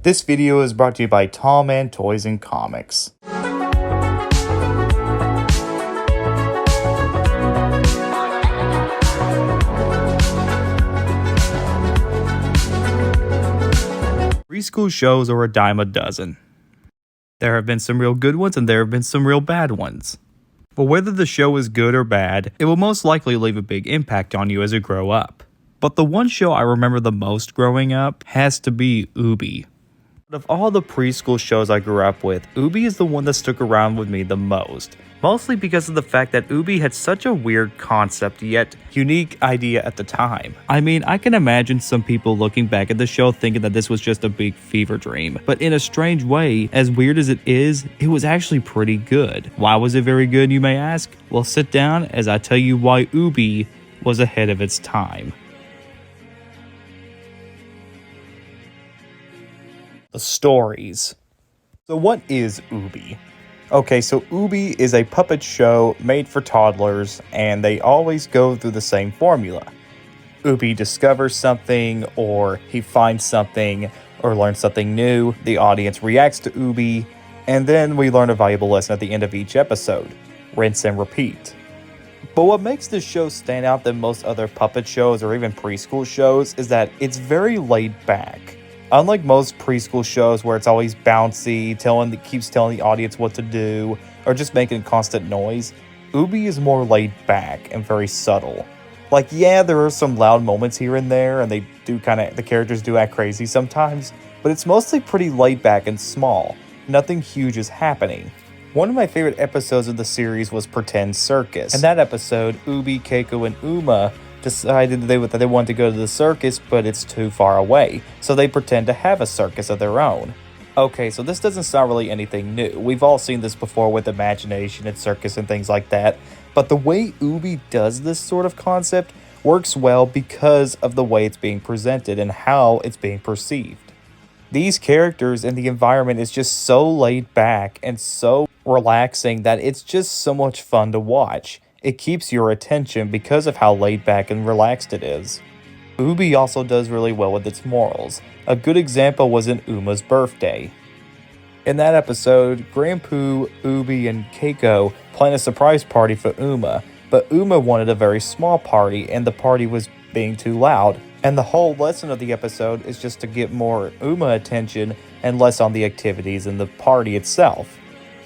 This video is brought to you by Tall Man Toys and Comics. Preschool shows are a dime a dozen. There have been some real good ones and there have been some real bad ones. But whether the show is good or bad, it will most likely leave a big impact on you as you grow up. But the one show I remember the most growing up has to be Oobi. Of all the preschool shows I grew up with, Oobi is the one that stuck around with me the most. Mostly because of the fact that Oobi had such a weird concept yet unique idea at the time. I mean, I can imagine some people looking back at the show thinking that this was just a big fever dream. But in a strange way, as weird as it is, it was actually pretty good. Why was it very good, you may ask? Well, sit down as I tell you why Oobi was ahead of its time. The stories. So what is Oobi? Okay, so Oobi is a puppet show made for toddlers, and they always go through the same formula. Oobi discovers something, or he finds something, or learns something new. The audience reacts to Oobi, and then we learn a valuable lesson at the end of each episode. Rinse and repeat. But what makes this show stand out than most other puppet shows or even preschool shows is that it's very laid back. Unlike most preschool shows where it's always bouncy, keeps telling the audience what to do, or just making constant noise, Oobi is more laid back and very subtle. Like, yeah, there are some loud moments here and there, and the characters do act crazy sometimes, but it's mostly pretty laid back and small. Nothing huge is happening. One of my favorite episodes of the series was Pretend Circus. In that episode, Oobi, Keiko, and Uma decided that they wanted to go to the circus, but it's too far away, so they pretend to have a circus of their own. Okay, so this doesn't sound really anything new. We've all seen this before with imagination and circus and things like that, but the way Oobi does this sort of concept works well because of the way it's being presented and how it's being perceived. These characters and the environment is just so laid back and so relaxing that it's just so much fun to watch. It keeps your attention because of how laid back and relaxed it is. Oobi also does really well with its morals. A good example was in Uma's birthday. In that episode, Grandpoo, Oobi, and Keiko planned a surprise party for Uma, but Uma wanted a very small party and the party was being too loud. And the whole lesson of the episode is just to get more Uma attention and less on the activities and the party itself.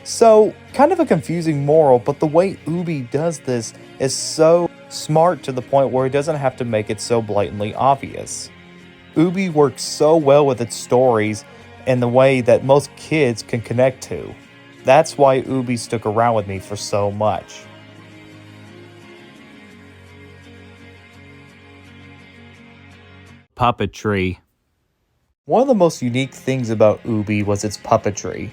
So, kind of a confusing moral, but the way Oobi does this is so smart to the point where it doesn't have to make it so blatantly obvious. Oobi works so well with its stories in the way that most kids can connect to. That's why Oobi stuck around with me for so much. Puppetry. One of the most unique things about Oobi was its puppetry.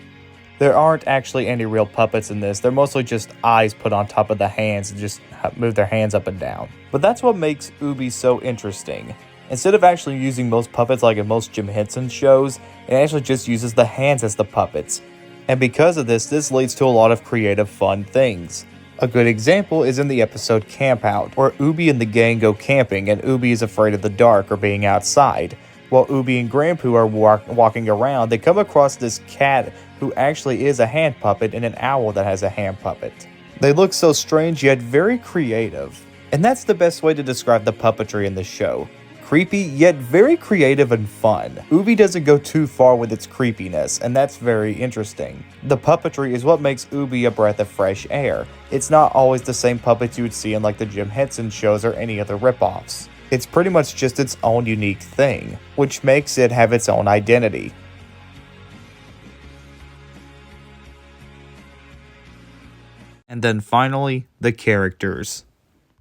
There aren't actually any real puppets in this. They're mostly just eyes put on top of the hands and just move their hands up and down. But that's what makes Oobi so interesting. Instead of actually using most puppets like in most Jim Henson shows, it actually just uses the hands as the puppets. And because of this leads to a lot of creative, fun things. A good example is in the episode Camp Out, where Oobi and the gang go camping and Oobi is afraid of the dark or being outside. While Oobi and Grandpoo are walking around, they come across this cat who actually is a hand puppet and an owl that has a hand puppet. They look so strange yet very creative. And that's the best way to describe the puppetry in the show. Creepy yet very creative and fun. Oobi doesn't go too far with its creepiness, and that's very interesting. The puppetry is what makes Oobi a breath of fresh air. It's not always the same puppets you would see in like the Jim Henson shows or any other ripoffs. It's pretty much just its own unique thing, which makes it have its own identity. And then finally, the characters.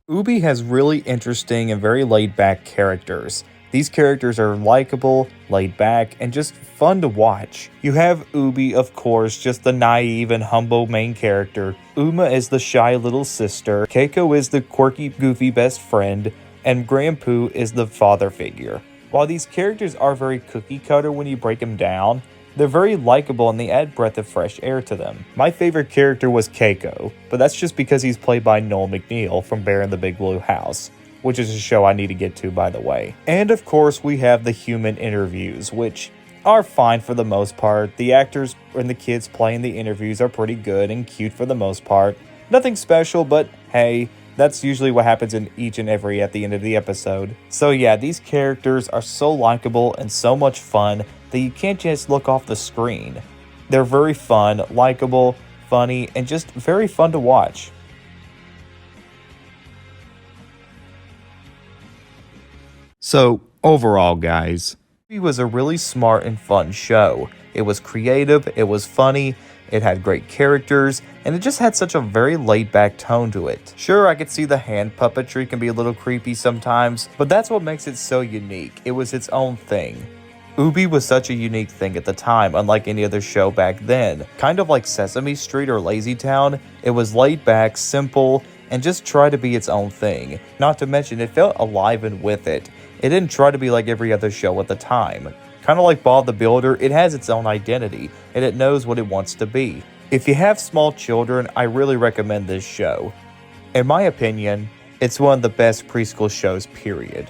Oobi has really interesting and very laid-back characters. These characters are likable, laid back, and just fun to watch. You have Oobi, of course, just the naive and humble main character. Uma is the shy little sister. Keiko is the quirky, goofy best friend. And Grandpoo is the father figure. While these characters are very cookie-cutter when you break them down, they're very likable and they add breath of fresh air to them. My favorite character was Keiko, but that's just because he's played by Noel McNeil from Bear in the Big Blue House, which is a show I need to get to, by the way. And of course, we have the human interviews, which are fine for the most part. The actors and the kids playing the interviews are pretty good and cute for the most part. Nothing special, but hey, that's usually what happens in each and every at the end of the episode. So yeah, these characters are so likable and so much fun that you can't just look off the screen. They're very fun, likable, funny, and just very fun to watch. So, overall, guys, it was a really smart and fun show. It was creative, it was funny, it had great characters, and it just had such a very laid-back tone to it. Sure, I could see the hand puppetry can be a little creepy sometimes, but that's what makes it so unique. It was its own thing. Oobi was such a unique thing at the time, unlike any other show back then. Kind of like Sesame Street or Lazy Town, it was laid back, simple, and just tried to be its own thing. Not to mention, it felt alive and with it. It didn't try to be like every other show at the time. Kind of like Bob the Builder, it has its own identity, and it knows what it wants to be. If you have small children, I really recommend this show. In my opinion, it's one of the best preschool shows, period.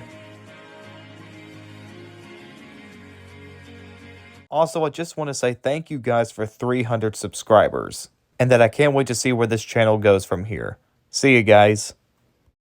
Also, I just want to say thank you guys for 300 subscribers, and that I can't wait to see where this channel goes from here. See you guys.